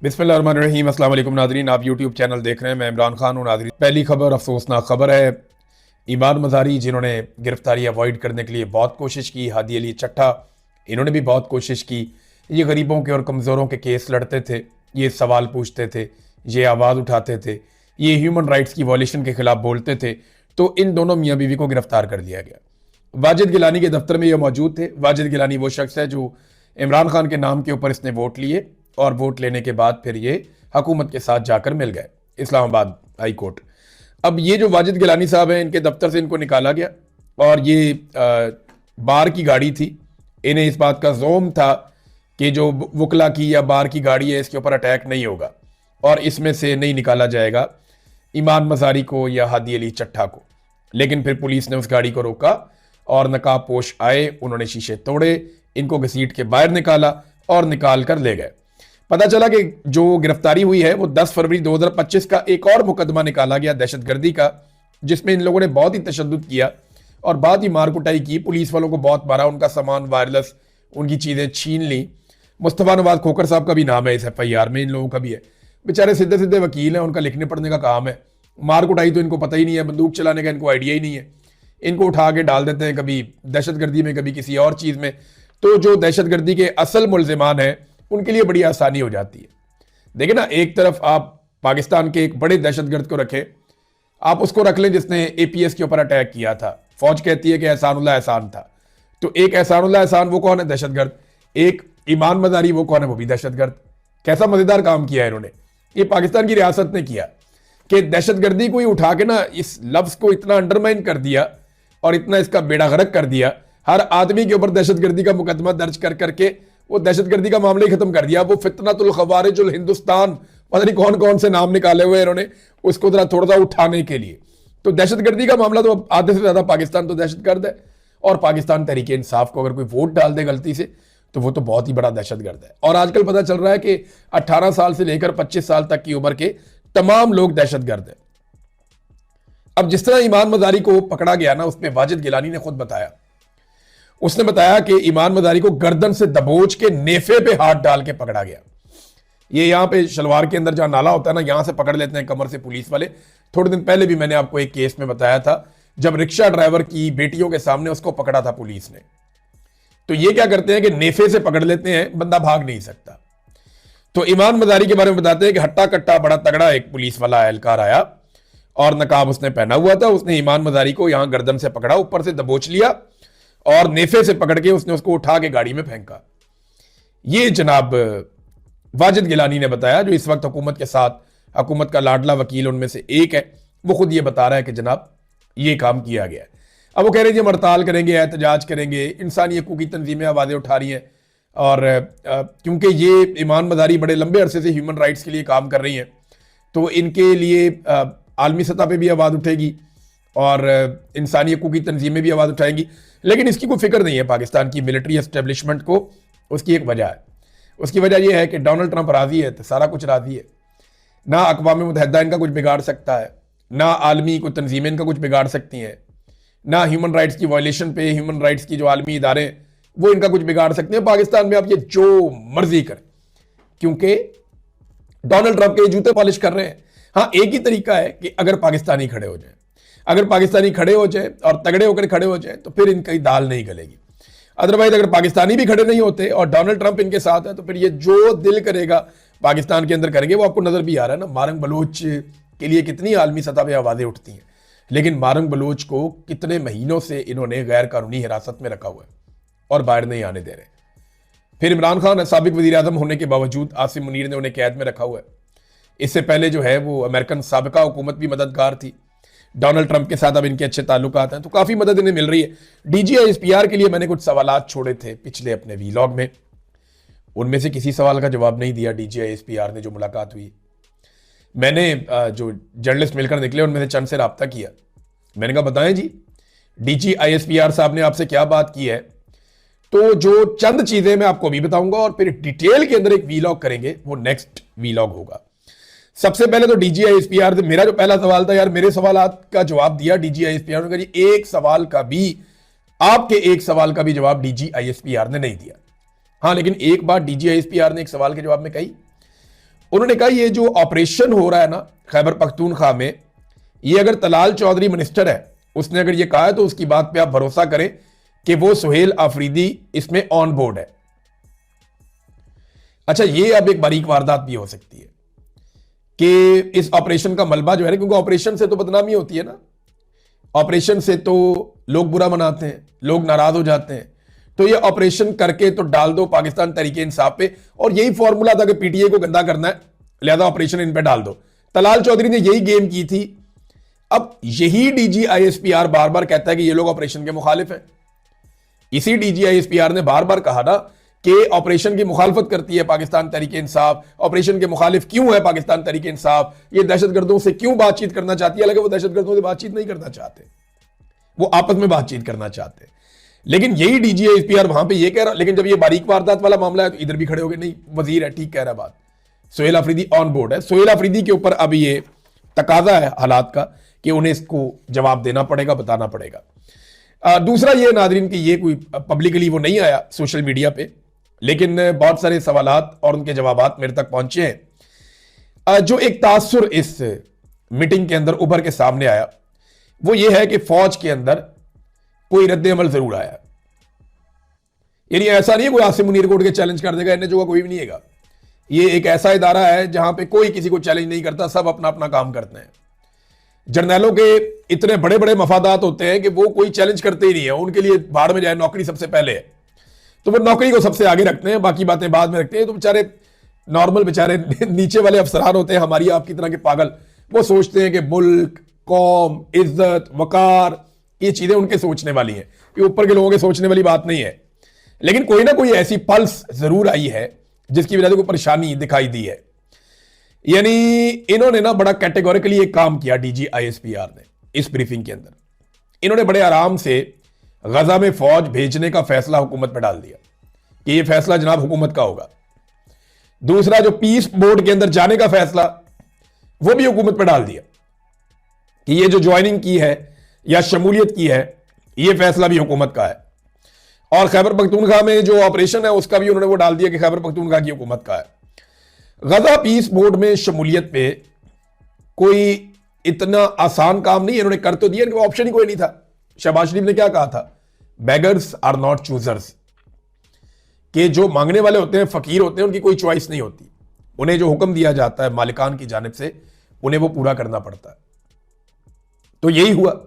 बिस्मिल्लाहिर्रहमानिर्रहीम। अस्सलाम वालेकुम नाज़रीन, आप यूट्यूब चैनल देख रहे हैं। मैं इमरान खान हूँ। नाज़रीन, पहली खबर अफसोसनाक खबर है। ईमान मज़ारी जिन्होंने गिरफ्तारी अवॉइड करने के लिए बहुत कोशिश की, हादी अली चट्टा इन्होंने भी बहुत कोशिश की। ये गरीबों के और कमज़ोरों के केस लड़ते थे, ये सवाल पूछते थे, ये आवाज़ उठाते थे, ये ह्यूमन राइट्स की वॉल्यूशन के खिलाफ बोलते थे। तो इन दोनों मियाँ बीवी को गिरफ्तार कर लिया गया। वाजिद गिलानी के दफ्तर में ये मौजूद थे। वाजिद गिलानी वो शख्स है जो इमरान खान के नाम के ऊपर इसने वोट लिए और वोट लेने के बाद फिर ये हुकूमत के साथ जाकर मिल गए इस्लामाबाद हाई कोर्ट। अब ये जो वाजिद गिलानी साहब हैं, इनके दफ्तर से इनको निकाला गया और ये बार की गाड़ी थी। इन्हें इस बात का ज़ोम था कि जो वकला की या बार की गाड़ी है इसके ऊपर अटैक नहीं होगा और इसमें से नहीं निकाला जाएगा ईमान मज़ारी को या हादी अली चट्टा को। लेकिन फिर पुलिस ने उस गाड़ी को रोका और नकाब पोश आए, उन्होंने शीशे तोड़े, इनको घसीट के बाहर निकाला और निकाल कर ले गए। पता चला कि जो गिरफ्तारी हुई है वो 10 फरवरी 2025 का एक और मुकदमा निकाला गया दहशतगर्दी का, जिसमें इन लोगों ने बहुत ही तशद्दुद किया और बहुत ही मार कुटाई की। पुलिस वालों को बहुत मारा, उनका सामान वायरलेस, उनकी चीज़ें छीन ली। मुस्तफ़ा नवाज खोखर साहब का भी नाम है इस FIR में, इन लोगों का भी है। बेचारे सीधे सीधे वकील हैं, उनका लिखने पढ़ने का काम है। मार कुटाई तो इनको पता ही नहीं है, बंदूक चलाने का इनको आइडिया ही नहीं है। इनको उठा के डाल देते हैं कभी दहशतगर्दी में, कभी किसी और चीज़ में। तो जो दहशतगर्दी के असल मुल्जिमान हैं उनके लिए बड़ी आसानी हो जाती है। देखिए ना, एक तरफ आप पाकिस्तान के एक बड़े दहशतगर्द को रखें, आप उसको रख लें जिसने APS के ऊपर अटैक किया था। फौज कहती है कि एहसानुल्लाह एहसान था, तो एक एहसानुल्लाह एहसान वो कौन है? दहशतगर्द। एक ईमान मज़ारी वो कौन है? वो भी दहशतगर्द। कैसा मजेदार काम किया है इन्होंने। ये पाकिस्तान की रियासत ने किया कि दहशतगर्दी को ही उठा के ना इस लफ्ज को इतना अंडरमाइन कर दिया और इतना इसका बेड़ा गर्क कर दिया। हर आदमी के ऊपर दहशतगर्दी का मुकदमा दर्ज कर करके वो दहशतगर्दी का मामला ही खत्म कर दिया। वो फितनतुल खवारिजुल हिंदुस्तान, पता नहीं कौन कौन से नाम निकाले हुए इन्होंने उसको जरा थोड़ा सा उठाने के लिए। तो दहशतगर्दी का मामला तो आधे से ज्यादा पाकिस्तान तो दहशतगर्द है। और पाकिस्तान तहरीक इंसाफ को अगर कोई वोट डाल दे गलती से तो वो तो बहुत ही बड़ा दहशतगर्द है। और आजकल पता चल रहा है कि 18 साल से लेकर 25 साल तक की उम्र के तमाम लोग दहशतगर्द हैं। अब जिस तरह ईमान मज़ारी को पकड़ा गया ना, उसमें वाजिद गिलानी ने खुद बताया। उसने बताया कि ईमान मज़ारी को गर्दन से दबोच के नेफे पे हाथ डाल के पकड़ा गया। ये यहां पे शलवार के अंदर जहां नाला होता है ना, यहां से पकड़ लेते हैं कमर से पुलिस वाले। थोड़े दिन पहले भी मैंने आपको एक केस में बताया था, जब रिक्शा ड्राइवर की बेटियों के सामने उसको पकड़ा था पुलिस ने। तो ये क्या करते हैं कि नेफे से पकड़ लेते हैं, बंदा भाग नहीं सकता। तो ईमान मज़ारी के बारे में बताते हैं कि हट्टा कट्टा बड़ा तगड़ा एक पुलिस वाला एहलकार आया और नकाब उसने पहना हुआ था। उसने ईमान मज़ारी को यहां गर्दन से पकड़ा, ऊपर से दबोच लिया और नेफे से पकड़ के उसने उसको उठा के गाड़ी में फेंका। ये जनाब वाजिद गिलानी ने बताया, जो इस वक्त हुकूमत के साथ हुकूमत का लाडला वकील उनमें से एक है। वो खुद ये बता रहा है कि जनाब ये काम किया गया है। अब वो कह रहे हैं जी हम हड़ताल करेंगे, एहतजाज करेंगे, इंसानी हकूक की तंजीमें आवाज़ें उठा रही हैं। और क्योंकि ये ईमान मज़ारी बड़े लंबे अरसे से ह्यूमन राइट्स के लिए काम कर रही हैं, तो इनके लिए आलमी सतह पे भी आवाज़ उठेगी और इंसानी हकूक की तंजीमें भी आवाज़ उठाएंगी। लेकिन इसकी कोई फिक्र नहीं है पाकिस्तान की मिलिट्री एस्टेब्लिशमेंट को। उसकी एक वजह है, उसकी वजह यह है कि डोनाल्ड ट्रंप राज़ी है तो सारा कुछ राज़ी है। ना अक़वाम मुत्तहिदा इनका कुछ बिगाड़ सकता है, ना आलमी कोई तंजीमें इनका कुछ बिगाड़ सकती हैं, ना ह्यूमन राइट्स की वायलेशन पे ह्यूमन राइट्स की जो आलमी इदारे वो इनका कुछ बिगाड़ सकते हैं। पाकिस्तान में आप ये जो मर्जी करें, क्योंकि डोनाल्ड ट्रंप के जूते पॉलिश कर रहे हैं। हाँ, एक ही तरीका है कि अगर पाकिस्तानी खड़े हो जाए, अगर पाकिस्तानी खड़े हो जाए और तगड़े होकर खड़े हो जाए तो फिर इनकी दाल नहीं गलेगी। अदरवाइज अगर पाकिस्तानी भी खड़े नहीं होते और डोनाल्ड ट्रंप इनके साथ है तो फिर ये जो दिल करेगा पाकिस्तान के अंदर करेंगे। वो आपको नजर भी आ रहा है ना, मारंग बलोच के लिए कितनी आलमी सतह पर आवाज़ें उठती हैं, लेकिन मारंग बलोच को कितने महीनों से इन्होंने गैर कानूनी हिरासत में रखा हुआ है और बाहर नहीं आने दे रहे। फिर इमरान खान साबिक वज़ीर आज़म होने के बावजूद आसिम मुनीर ने उन्हें कैद में रखा हुआ है। इससे पहले जो है वो अमेरिकन साबिका हुकूमत भी मददगार थी। डोनाल्ड ट्रंप के साथ अब इनके अच्छे ताल्लुकात हैं, तो काफ़ी मदद इन्हें मिल रही है। DGISPR के लिए मैंने कुछ सवालात छोड़े थे पिछले अपने वीलॉग में, उनमें से किसी सवाल का जवाब नहीं दिया DGISPR ने। जो मुलाकात हुई, मैंने जो जर्नलिस्ट मिलकर निकले उनमें से चंद से रब्ता किया। मैंने कहा बताएं जी DGISPR साहब ने आपसे क्या बात की है। तो जो चंद चीज़ें मैं आपको अभी बताऊंगा और फिर डिटेल के अंदर एक वीलॉग करेंगे, वो नेक्स्ट वीलॉग होगा। सबसे पहले तो DGISPR से मेरा जो पहला सवाल था, यार मेरे सवालात का जवाब दिया DGISPR ने, जी एक सवाल का भी, आपके एक सवाल का भी जवाब DGISPR ने नहीं दिया। हाँ, लेकिन एक बात DGISPR ने एक सवाल के जवाब में कही, उन्होंने कहा ये जो ऑपरेशन हो रहा है ना खैबर पख्तूनख्वा में, ये अगर तलाल चौधरी मिनिस्टर है, उसने अगर ये कहा है तो उसकी बात पे आप भरोसा करें कि वो सुहेल आफरीदी इसमें ऑन बोर्ड है। अच्छा, ये अब एक बारीक वारदात भी हो सकती है कि इस ऑपरेशन का मलबा जो है ना, क्योंकि ऑपरेशन से तो बदनामी होती है ना, ऑपरेशन से तो लोग बुरा मनाते हैं, लोग नाराज हो जाते हैं, तो ये ऑपरेशन करके तो डाल दो पाकिस्तान तहरीक इंसाफ पे, और यही फॉर्मूला था कि पीटीए को गंदा करना है, लिहाजा ऑपरेशन इन पे डाल दो। तलाल चौधरी ने यही गेम की थी। अब यही डीजीआईएसपीआर बार बार कहता है कि ये लोग ऑपरेशन के मुखालिफ हैं। इसी डीजीआईएसपीआर ने बार बार कहा ना कि ऑपरेशन की मुखालफत करती है पाकिस्तान तहरीक इंसाफ, ऑपरेशन के मुखालिफ क्यों है पाकिस्तान तहरीक इंसाफ, ये दहशतगर्दों से क्यों बातचीत करना चाहती है। हालांकि वो दहशतगर्दों से बातचीत नहीं करना चाहते, वो आपस में बातचीत करना चाहते हैं। लेकिन यही डीजीआईएसपीआर वहां पे ये कह रहा, लेकिन जब ये बारीक वारदात वाला मामला है तो इधर भी खड़े हो गए, नहीं वजीर है, ठीक कह रहा है बात, सुहेल आफरीदी ऑन बोर्ड है। सुहेल आफरीदी के ऊपर अब ये तकाजा है हालात का कि उन्हें इसको जवाब देना पड़ेगा, बताना पड़ेगा। दूसरा ये नादरीन कि ये कोई पब्लिकली वो नहीं आया सोशल मीडिया पे, लेकिन बहुत सारे सवालात और उनके जवाबात मेरे तक पहुंचे हैं। जो एक तासुर इस मीटिंग के अंदर उभर के सामने आया वो ये है कि फौज के अंदर कोई रद्द अमल जरूर आया। यानी ऐसा नहीं है कोई आसिम मुनीर को उठ के चैलेंज कर देगा, एनएचओ का कोई भी नहीं है। ये एक ऐसा इदारा है जहां पे कोई किसी को चैलेंज नहीं करता, सब अपना अपना काम करते हैं। जर्नैलों के इतने बड़े बड़े मफादात होते हैं कि वो कोई चैलेंज करते ही नहीं है, उनके लिए भाड़ में जाए, नौकरी सबसे पहले है, तो वो नौकरी को सबसे आगे रखते हैं, बाकी बातें बाद में रखते हैं। तो बेचारे नॉर्मल बेचारे नीचे वाले अफसरान होते हैं हमारी आपकी तरह के पागल, वो सोचते हैं कि मुल्क, कौम, इज्जत, वकार, ये चीजें उनके सोचने वाली हैं, ये ऊपर के लोगों के सोचने वाली बात नहीं है। लेकिन कोई ना कोई ऐसी पल्स जरूर आई है जिसकी वजह से कोई परेशानी दिखाई दी है। यानी इन्होंने ना बड़ा कैटेगोरिकली एक काम किया डीजीआईएसपीआर ने इस ब्रीफिंग के अंदर। इन्होंने बड़े आराम से गजा में फौज भेजने का फैसला हुकूमत पर डाल दिया कि यह फैसला जनाब हुकूमत का होगा। दूसरा, जो पीस बोर्ड के अंदर जाने का फैसला वो भी हुकूमत पर डाल दिया कि ये जो ज्वाइनिंग की है या शमूलियत की है, यह फैसला भी हुकूमत का है। और खैबर पख्तूनख्वा में जो ऑपरेशन है उसका भी उन्होंने वो डाल दिया कि खैबर पख्तूनख्वा की हुकूमत का है। गजा पीस बोर्ड में शमूलियत पे कोई इतना आसान काम नहीं है, इन्होंने कर तो दिया, इनका ऑप्शन ही कोई नहीं था। शहबाज शरीफ ने क्या कहा था, बेगर्स आर नॉट चूजर्स, कि जो मांगने वाले होते हैं, फकीर होते हैं, उनकी कोई चॉइस नहीं होती, उन्हें जो हुक्म दिया जाता है मालिकान की जानिब से उन्हें वो पूरा करना पड़ता है। तो यही हुआ,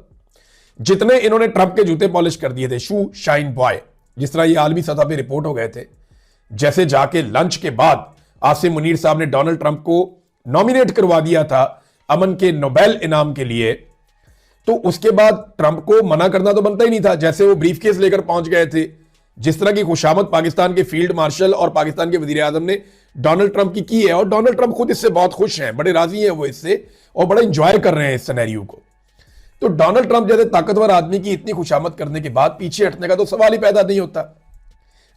जितने इन्होंने ट्रंप के जूते पॉलिश कर दिए थे, शू शाइन बॉय, जिस तरह ये आलमी सतह पे रिपोर्ट हो गए थे, जैसे जाके लंच के बाद आसिम मुनीर साहब ने डोनाल्ड ट्रंप को नॉमिनेट करवा दिया था अमन के नोबेल इनाम के लिए, तो उसके बाद ट्रंप को मना करना तो बनता ही नहीं था। जैसे वो ब्रीफकेस लेकर पहुंच गए थे, जिस तरह की खुशामद पाकिस्तान के फील्ड मार्शल और पाकिस्तान के वजीर आजम ने डोनाल्ड ट्रंप की है, और डोनाल्ड ट्रंप खुद इससे बहुत खुश हैं, बड़े राजी हैं वो इससे, और बड़ा इंजॉय कर रहे हैं इस सिनेरियो को। तो डोनाल्ड ट्रंप जैसे ताकतवर आदमी की इतनी खुशामद करने के बाद पीछे हटने का तो सवाल ही पैदा नहीं होता।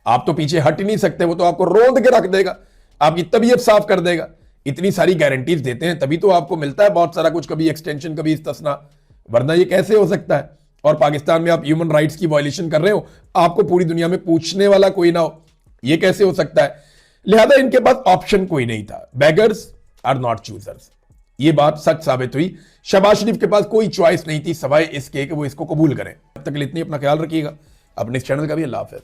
आप तो पीछे हट ही नहीं सकते, वो तो आपको रोंद के रख देगा, आपकी तबीयत साफ कर देगा। इतनी सारी गारंटीज देते हैं तभी तो आपको मिलता है बहुत सारा कुछ, कभी एक्सटेंशन, कभी इस्तिस्ना, वरना ये कैसे हो सकता है। और पाकिस्तान में आप ह्यूमन राइट्स की वायलेशन कर रहे हो, आपको पूरी दुनिया में पूछने वाला कोई ना हो, ये कैसे हो सकता है। लिहाजा इनके पास ऑप्शन कोई नहीं था, बेगर्स आर नॉट चूजर्स, ये बात सच साबित हुई। शहबाज शरीफ के पास कोई चॉइस नहीं थी सवाए इसके कि वो इसको कबूल करें। तब तक इतनी अपना ख्याल रखिएगा, अपने इस चैनल का भी। अल्लाह हाफ़िज़।